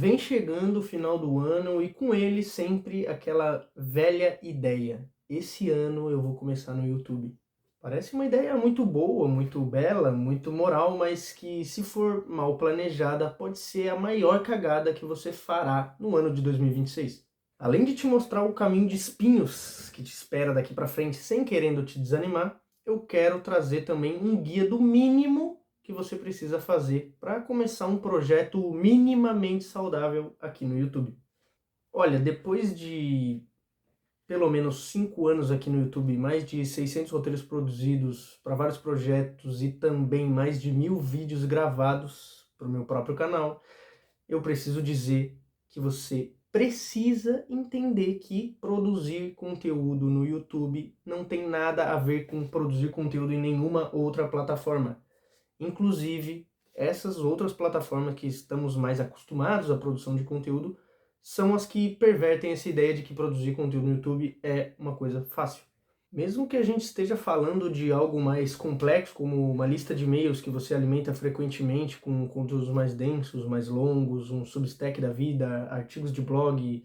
Vem chegando o final do ano e com ele sempre aquela velha ideia. Esse ano eu vou começar no YouTube. Parece uma ideia muito boa, muito bela, muito moral, mas que se for mal planejada pode ser a maior cagada que você fará no ano de 2026. Além de te mostrar o caminho de espinhos que te espera daqui pra frente sem querendo te desanimar, eu quero trazer também um guia do mínimo que você precisa fazer para começar um projeto minimamente saudável aqui no YouTube. Olha, depois de pelo menos 5 anos aqui no YouTube, mais de 600 roteiros produzidos para vários projetos e também mais de 1000 vídeos gravados para o meu próprio canal, eu preciso dizer que você precisa entender que produzir conteúdo no YouTube não tem nada a ver com produzir conteúdo em nenhuma outra plataforma. Inclusive, essas outras plataformas que estamos mais acostumados à produção de conteúdo são as que pervertem essa ideia de que produzir conteúdo no YouTube é uma coisa fácil. Mesmo que a gente esteja falando de algo mais complexo, como uma lista de e-mails que você alimenta frequentemente com conteúdos mais densos, mais longos, um Substack da vida, artigos de blog,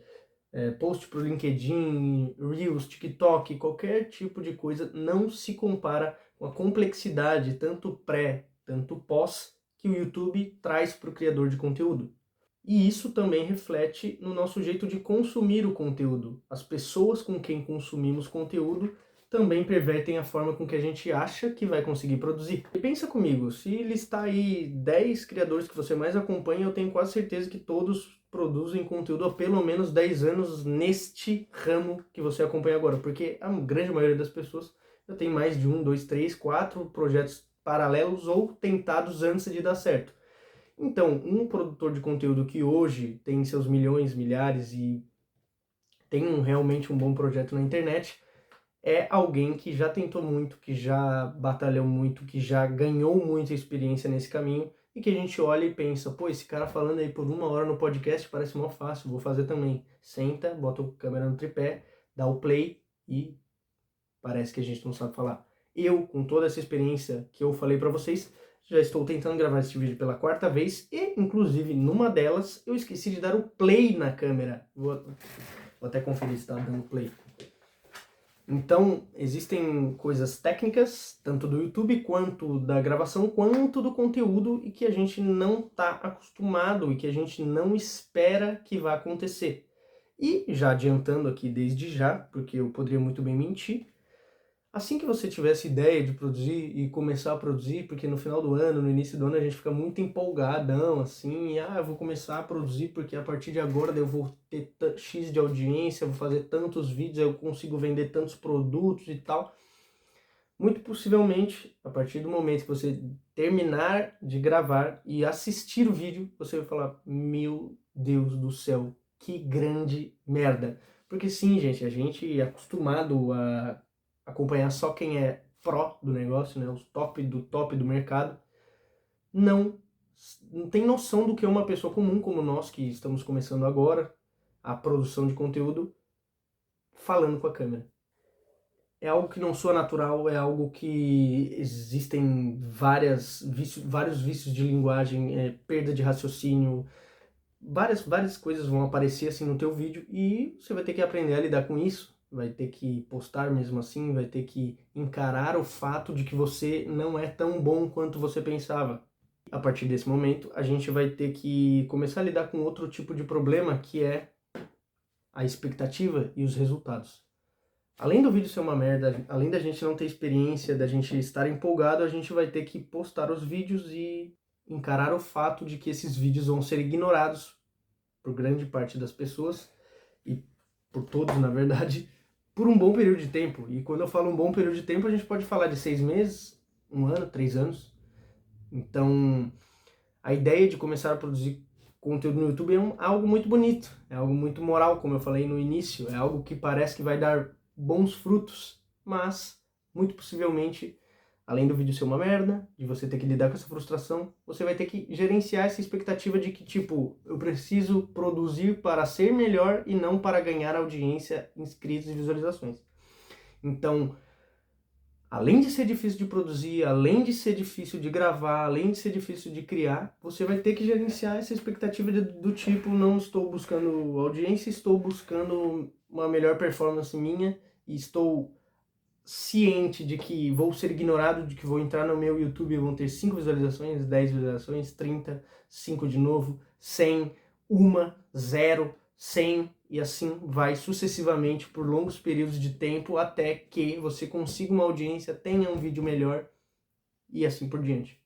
post para o LinkedIn, Reels, TikTok, qualquer tipo de coisa não se compara com a complexidade, tanto pré, tanto pós, que o YouTube traz para o criador de conteúdo. E isso também reflete no nosso jeito de consumir o conteúdo. As pessoas com quem consumimos conteúdo também pervertem a forma com que a gente acha que vai conseguir produzir. E pensa comigo, se listar aí 10 criadores que você mais acompanha, eu tenho quase certeza que todos produzem conteúdo há pelo menos 10 anos neste ramo que você acompanha agora, porque a grande maioria das pessoas já tem mais de 1, 2, 3, 4 projetos paralelos ou tentados antes de dar certo. Então, um produtor de conteúdo que hoje tem seus milhões, milhares e tem realmente um bom projeto na internet, é alguém que já tentou muito, que já batalhou muito, que já ganhou muita experiência nesse caminho e que a gente olha e pensa, pô, esse cara falando aí por 1 hora no podcast parece mó fácil, vou fazer também. Senta, bota a câmera no tripé, dá o play e parece que a gente não sabe falar. Eu, com toda essa experiência que eu falei pra vocês, já estou tentando gravar esse vídeo pela 4ª vez e, inclusive, numa delas, eu esqueci de dar o play na câmera. Vou até conferir se está dando play. Então, existem coisas técnicas, tanto do YouTube, quanto da gravação, quanto do conteúdo, e que a gente não está acostumado e que a gente não espera que vá acontecer. E, já adiantando aqui desde já, porque eu poderia muito bem mentir, assim que você tiver essa ideia de produzir e começar a produzir, porque no final do ano, no início do ano, a gente fica muito empolgadão, assim, eu vou começar a produzir porque a partir de agora eu vou ter X de audiência, vou fazer tantos vídeos, eu consigo vender tantos produtos e tal. Muito possivelmente, a partir do momento que você terminar de gravar e assistir o vídeo, você vai falar, meu Deus do céu, que grande merda. Porque sim, gente, a gente é acostumado a acompanhar só quem é pró do negócio, né, os top do mercado, não, não tem noção do que é uma pessoa comum como nós, que estamos começando agora a produção de conteúdo, falando com a câmera. É algo que não soa natural, é algo que existem vários vícios de linguagem, perda de raciocínio, várias coisas vão aparecer assim no teu vídeo e você vai ter que aprender a lidar com isso, vai ter que postar mesmo assim, vai ter que encarar o fato de que você não é tão bom quanto você pensava. A partir desse momento, a gente vai ter que começar a lidar com outro tipo de problema, que é a expectativa e os resultados. Além do vídeo ser uma merda, além da gente não ter experiência, da gente estar empolgado, a gente vai ter que postar os vídeos e encarar o fato de que esses vídeos vão ser ignorados por grande parte das pessoas, e por todos, na verdade, por um bom período de tempo. E quando eu falo um bom período de tempo, a gente pode falar de 6 meses, 1 ano, 3 anos. Então, a ideia de começar a produzir conteúdo no YouTube é algo muito bonito, é algo muito moral, como eu falei no início, é algo que parece que vai dar bons frutos, mas, muito possivelmente, além do vídeo ser uma merda, de você ter que lidar com essa frustração, você vai ter que gerenciar essa expectativa de que, tipo, eu preciso produzir para ser melhor e não para ganhar audiência, inscritos e visualizações. Então, além de ser difícil de produzir, além de ser difícil de gravar, além de ser difícil de criar, você vai ter que gerenciar essa expectativa do tipo, não estou buscando audiência, estou buscando uma melhor performance minha e estou ciente de que vou ser ignorado, de que vou entrar no meu YouTube e vão ter 5 visualizações, 10 visualizações, 30, 5 de novo, 100, 1, 0, 100 e assim vai sucessivamente por longos períodos de tempo até que você consiga uma audiência, tenha um vídeo melhor e assim por diante.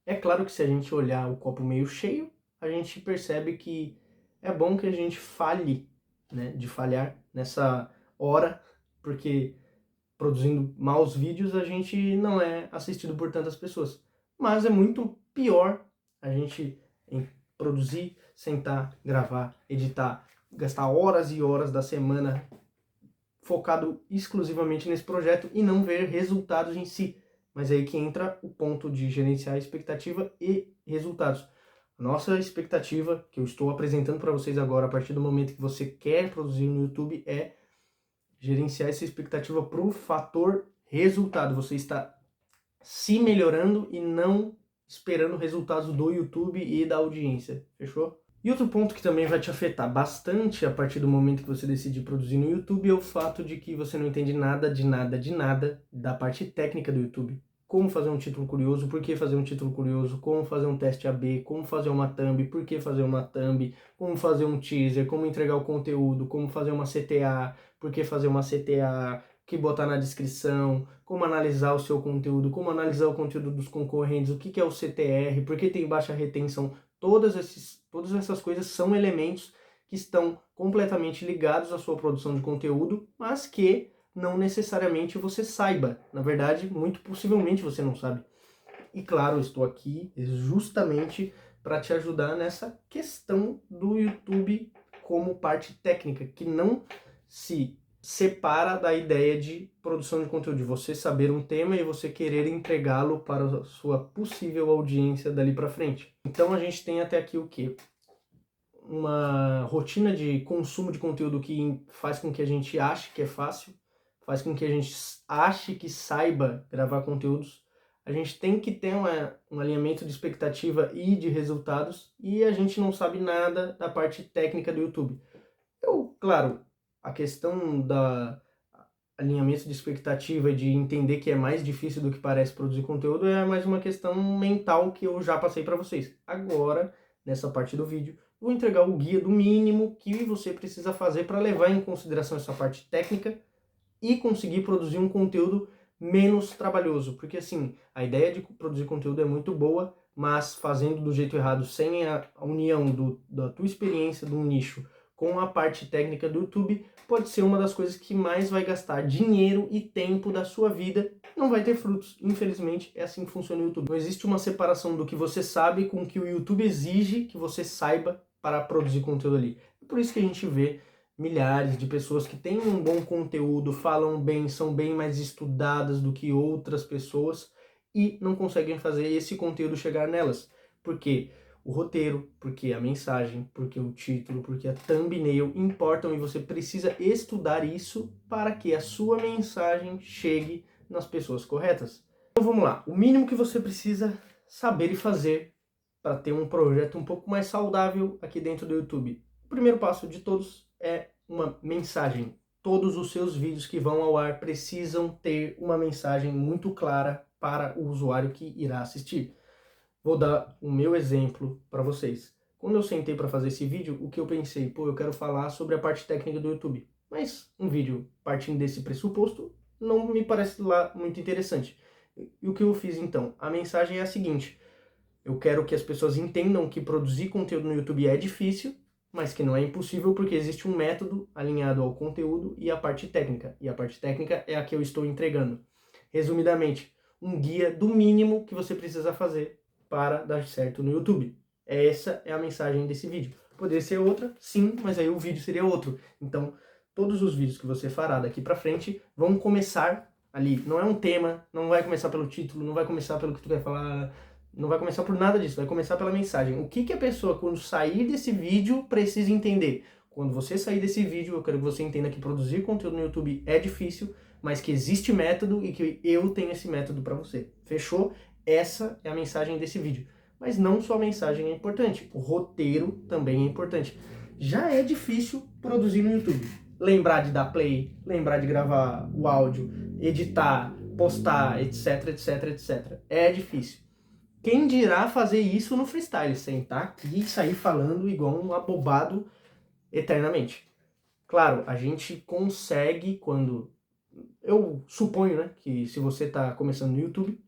É claro que se a gente olhar o copo meio cheio, a gente percebe que é bom que a gente falhe, né, de falhar nessa hora, porque produzindo maus vídeos a gente não é assistido por tantas pessoas. Mas é muito pior a gente produzir, sentar, gravar, editar, gastar horas e horas da semana focado exclusivamente nesse projeto e não ver resultados em si. Mas é aí que entra o ponto de gerenciar a expectativa e resultados. A nossa expectativa, que eu estou apresentando para vocês agora, a partir do momento que você quer produzir no YouTube, é gerenciar essa expectativa para o fator resultado. Você está se melhorando e não esperando resultados do YouTube e da audiência. Fechou? E outro ponto que também vai te afetar bastante a partir do momento que você decidir produzir no YouTube é o fato de que você não entende nada da parte técnica do YouTube. Como fazer um título curioso, por que fazer um título curioso, como fazer um teste AB, como fazer uma thumb, por que fazer uma thumb, como fazer um teaser, como entregar o conteúdo, como fazer uma CTA, por que fazer uma CTA, o que botar na descrição, como analisar o seu conteúdo, como analisar o conteúdo dos concorrentes, o que é o CTR, por que tem baixa retenção. Todas essas coisas são elementos que estão completamente ligados à sua produção de conteúdo, mas que não necessariamente você saiba. Na verdade, muito possivelmente você não sabe. E claro, eu estou aqui justamente para te ajudar nessa questão do YouTube como parte técnica, que não se separa da ideia de produção de conteúdo, de você saber um tema e você querer entregá-lo para a sua possível audiência dali para frente. Então a gente tem até aqui o quê? Uma rotina de consumo de conteúdo que faz com que a gente ache que é fácil, faz com que a gente ache que saiba gravar conteúdos. A gente tem que ter um alinhamento de expectativa e de resultados e a gente não sabe nada da parte técnica do YouTube. Claro, a questão da alinhamento de expectativa e de entender que é mais difícil do que parece produzir conteúdo é mais uma questão mental que eu já passei para vocês. Agora, nessa parte do vídeo, vou entregar o guia do mínimo que você precisa fazer para levar em consideração essa parte técnica e conseguir produzir um conteúdo menos trabalhoso. Porque assim, a ideia de produzir conteúdo é muito boa, mas fazendo do jeito errado, sem a união da tua experiência de um nicho com a parte técnica do YouTube, pode ser uma das coisas que mais vai gastar dinheiro e tempo da sua vida, não vai ter frutos. Infelizmente, é assim que funciona o YouTube. Não existe uma separação do que você sabe com o que o YouTube exige que você saiba para produzir conteúdo ali. É por isso que a gente vê milhares de pessoas que têm um bom conteúdo, falam bem, são bem mais estudadas do que outras pessoas e não conseguem fazer esse conteúdo chegar nelas. Por quê? O roteiro, porque a mensagem, porque o título, porque a thumbnail importam e você precisa estudar isso para que a sua mensagem chegue nas pessoas corretas. Então vamos lá, o mínimo que você precisa saber e fazer para ter um projeto um pouco mais saudável aqui dentro do YouTube. O primeiro passo de todos é uma mensagem. Todos os seus vídeos que vão ao ar precisam ter uma mensagem muito clara para o usuário que irá assistir. Vou dar o meu exemplo para vocês. Quando eu sentei para fazer esse vídeo, o que eu pensei? Pô, eu quero falar sobre a parte técnica do YouTube. Mas um vídeo partindo desse pressuposto não me parece lá muito interessante. E o que eu fiz então? A mensagem é a seguinte: eu quero que as pessoas entendam que produzir conteúdo no YouTube é difícil, mas que não é impossível porque existe um método alinhado ao conteúdo e à parte técnica. E a parte técnica é a que eu estou entregando. Resumidamente, um guia do mínimo que você precisa fazer para dar certo no YouTube. Essa é a mensagem desse vídeo. Poderia ser outra, sim, mas aí o vídeo seria outro. Então, todos os vídeos que você fará daqui para frente vão começar ali. Não é um tema, não vai começar pelo título, não vai começar pelo que tu quer falar, não vai começar por nada disso, vai começar pela mensagem. O que a pessoa, quando sair desse vídeo, precisa entender? Quando você sair desse vídeo, eu quero que você entenda que produzir conteúdo no YouTube é difícil, mas que existe método e que eu tenho esse método para você. Fechou? Essa é a mensagem desse vídeo. Mas não só a mensagem é importante, o roteiro também é importante. Já é difícil produzir no YouTube. Lembrar de dar play, lembrar de gravar o áudio, editar, postar, etc, etc, etc. É difícil. Quem dirá fazer isso no freestyle, sentar aqui e sair falando igual um abobado eternamente. Claro, a gente consegue quando... Eu suponho, né, que se você está começando no YouTube,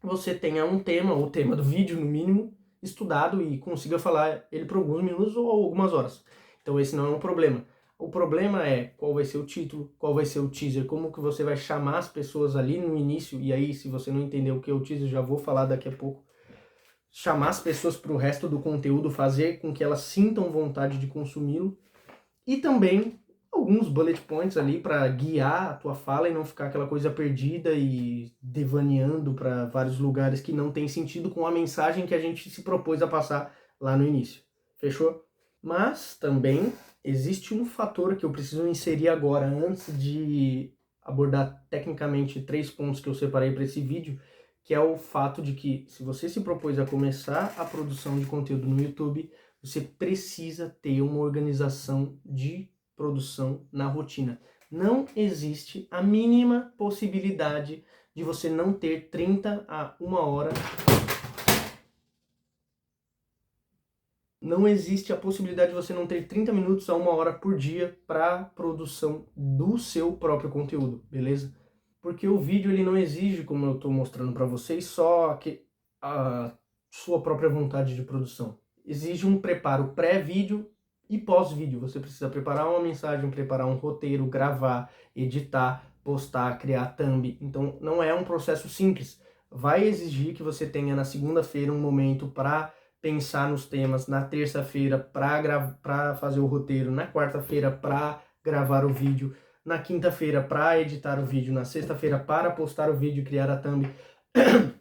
você tenha um tema, ou o tema do vídeo no mínimo, estudado e consiga falar ele por alguns minutos ou algumas horas. Então esse não é um problema. O problema é qual vai ser o título, qual vai ser o teaser, como que você vai chamar as pessoas ali no início, e aí se você não entender o que é o teaser, já vou falar daqui a pouco. Chamar as pessoas para o resto do conteúdo, fazer com que elas sintam vontade de consumi-lo. E também alguns bullet points ali para guiar a tua fala e não ficar aquela coisa perdida e devaneando para vários lugares que não tem sentido com a mensagem que a gente se propôs a passar lá no início. Fechou? Mas também existe um fator que eu preciso inserir agora, antes de abordar tecnicamente 3 pontos que eu separei para esse vídeo, que é o fato de que, se você se propôs a começar a produção de conteúdo no YouTube, você precisa ter uma organização de produção na rotina. Não existe a mínima possibilidade de você não ter 30 a 1 hora. Não existe a possibilidade de você não ter 30 minutos a 1 hora por dia para produção do seu próprio conteúdo, beleza? Porque o vídeo ele não exige, como eu estou mostrando para vocês, só a sua própria vontade de produção. Exige um preparo pré-vídeo e pós-vídeo. Você precisa preparar uma mensagem, preparar um roteiro, gravar, editar, postar, criar thumb. Então não é um processo simples. Vai exigir que você tenha na segunda-feira um momento para pensar nos temas, na terça-feira para fazer o roteiro, na quarta-feira para gravar o vídeo, na quinta-feira para editar o vídeo, na sexta-feira para postar o vídeo e criar a thumb.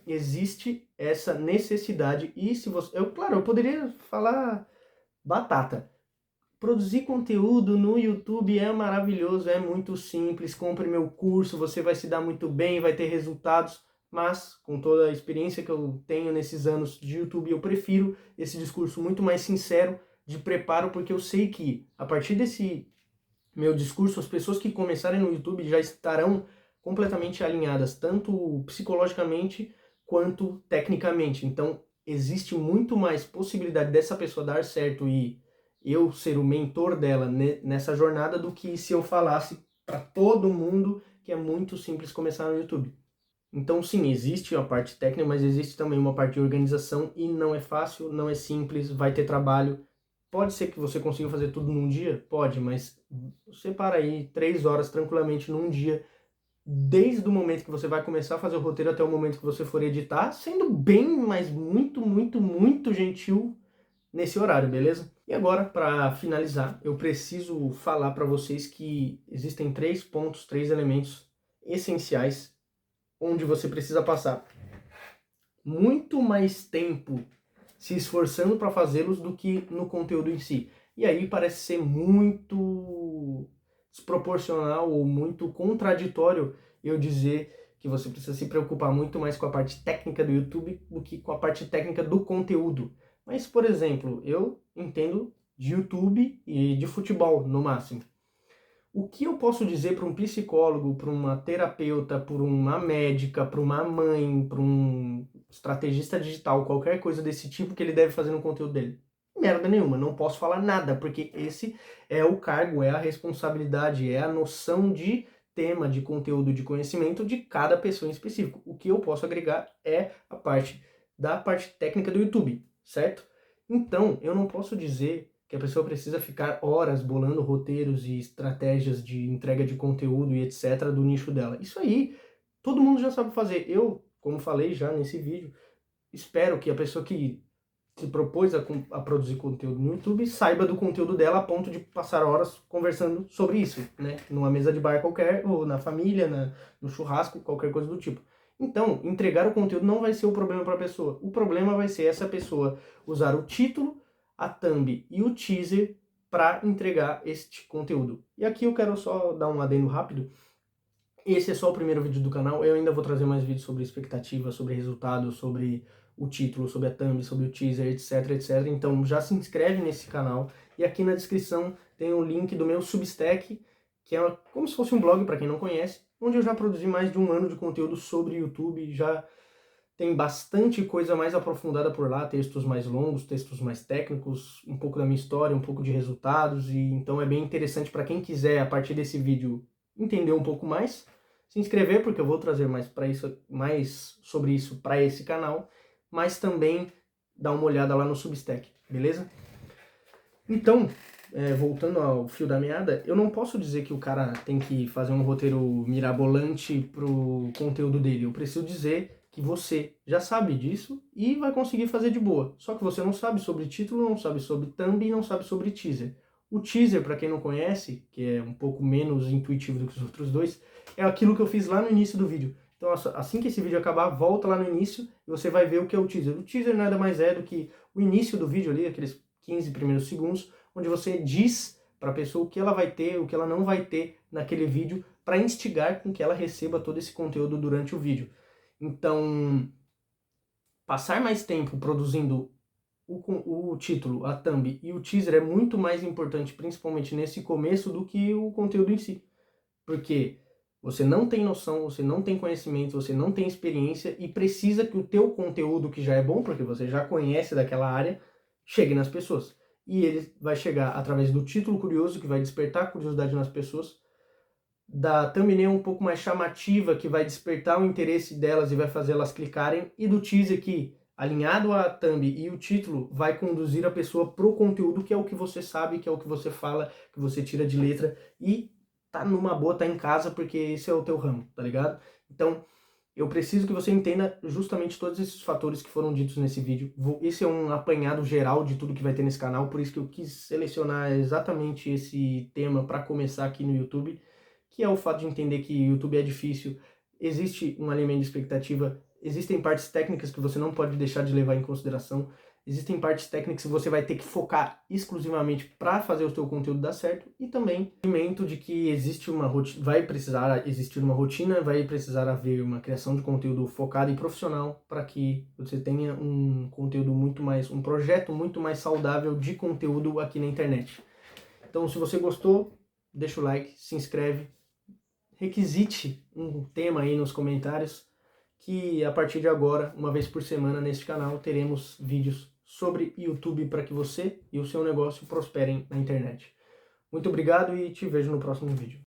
Existe essa necessidade. E se você... claro, eu poderia falar batata. Produzir conteúdo no YouTube é maravilhoso, é muito simples. Compre meu curso, você vai se dar muito bem, vai ter resultados. Mas, com toda a experiência que eu tenho nesses anos de YouTube, eu prefiro esse discurso muito mais sincero de preparo, porque eu sei que, a partir desse meu discurso, as pessoas que começarem no YouTube já estarão completamente alinhadas, tanto psicologicamente quanto tecnicamente. Então, existe muito mais possibilidade dessa pessoa dar certo e eu ser o mentor dela nessa jornada do que se eu falasse para todo mundo que é muito simples começar no YouTube. Então, sim, existe a parte técnica, mas existe também uma parte de organização e não é fácil, não é simples, vai ter trabalho. Pode ser que você consiga fazer tudo num dia? Pode, mas separa aí 3 horas tranquilamente num dia, desde o momento que você vai começar a fazer o roteiro até o momento que você for editar, sendo bem, mas muito, muito, muito gentil nesse horário, beleza? E agora, para finalizar, eu preciso falar para vocês que existem 3 pontos, 3 elementos essenciais onde você precisa passar muito mais tempo se esforçando para fazê-los do que no conteúdo em si. E aí parece ser muito desproporcional ou muito contraditório eu dizer que você precisa se preocupar muito mais com a parte técnica do YouTube do que com a parte técnica do conteúdo. Mas, por exemplo, eu entendo de YouTube e de futebol, no máximo. O que eu posso dizer para um psicólogo, para uma terapeuta, para uma médica, para uma mãe, para um estrategista digital, qualquer coisa desse tipo que ele deve fazer no conteúdo dele? Merda nenhuma, não posso falar nada, porque esse é o cargo, é a responsabilidade, é a noção de tema, de conteúdo, de conhecimento de cada pessoa em específico. O que eu posso agregar é a parte da parte técnica do YouTube, certo? Então, eu não posso dizer que a pessoa precisa ficar horas bolando roteiros e estratégias de entrega de conteúdo e etc. do nicho dela. Isso aí, todo mundo já sabe fazer. Eu, como falei já nesse vídeo, espero que a pessoa que se propôs a produzir conteúdo no YouTube saiba do conteúdo dela a ponto de passar horas conversando sobre isso, né? Numa mesa de bar qualquer, ou na família, no churrasco, qualquer coisa do tipo. Então, entregar o conteúdo não vai ser o problema para a pessoa. O problema vai ser essa pessoa usar o título, a thumb e o teaser para entregar este conteúdo. E aqui eu quero só dar um adendo rápido. Esse é só o primeiro vídeo do canal, eu ainda vou trazer mais vídeos sobre expectativa, sobre resultado, sobre o título, sobre a thumb, sobre o teaser, etc, etc. Então já se inscreve nesse canal e aqui na descrição tem o link do meu Substack, que é como se fosse um blog para quem não conhece, onde eu já produzi mais de 1 ano de conteúdo sobre YouTube, já tem bastante coisa mais aprofundada por lá, textos mais longos, textos mais técnicos, um pouco da minha história, um pouco de resultados, e então é bem interessante para quem quiser, a partir desse vídeo, entender um pouco mais, se inscrever, porque eu vou trazer mais sobre isso para esse canal, mas também dar uma olhada lá no Substack, beleza? Então, voltando ao fio da meada, eu não posso dizer que o cara tem que fazer um roteiro mirabolante pro conteúdo dele. Eu preciso dizer que você já sabe disso e vai conseguir fazer de boa. Só que você não sabe sobre título, não sabe sobre thumb e não sabe sobre teaser. O teaser, para quem não conhece, que é um pouco menos intuitivo do que os outros dois, é aquilo que eu fiz lá no início do vídeo. Então, assim que esse vídeo acabar, volta lá no início e você vai ver o que é o teaser. O teaser nada mais é do que o início do vídeo ali, aqueles 15 primeiros segundos, onde você diz para a pessoa o que ela vai ter, o que ela não vai ter naquele vídeo, para instigar com que ela receba todo esse conteúdo durante o vídeo. Então, passar mais tempo produzindo o título, a thumb e o teaser é muito mais importante, principalmente nesse começo, do que o conteúdo em si. Porque você não tem noção, você não tem conhecimento, você não tem experiência e precisa que o teu conteúdo, que já é bom, porque você já conhece daquela área, chegue nas pessoas. E ele vai chegar através do título curioso, que vai despertar curiosidade nas pessoas, da thumbnail um pouco mais chamativa, que vai despertar o interesse delas e vai fazer elas clicarem, e do teaser que, alinhado à thumb e o título, vai conduzir a pessoa pro conteúdo, que é o que você sabe, que é o que você fala, que você tira de letra, e tá numa boa, tá em casa, porque esse é o teu ramo, tá ligado? Então, eu preciso que você entenda justamente todos esses fatores que foram ditos nesse vídeo. Esse é um apanhado geral de tudo que vai ter nesse canal, por isso que eu quis selecionar exatamente esse tema para começar aqui no YouTube, que é o fato de entender que o YouTube é difícil, existe um alinhamento de expectativa, existem partes técnicas que você não pode deixar de levar em consideração, existem partes técnicas que você vai ter que focar exclusivamente para fazer o seu conteúdo dar certo, e também o entendimento de que existe uma rotina, vai precisar existir uma rotina, vai precisar haver uma criação de conteúdo focado e profissional para que você tenha um conteúdo muito mais, um projeto muito mais saudável de conteúdo aqui na internet. Então, se você gostou, deixa o like, se inscreve, requisite um tema aí nos comentários, que a partir de agora, uma vez por semana neste canal, teremos vídeos sobre YouTube para que você e o seu negócio prosperem na internet. Muito obrigado e te vejo no próximo vídeo.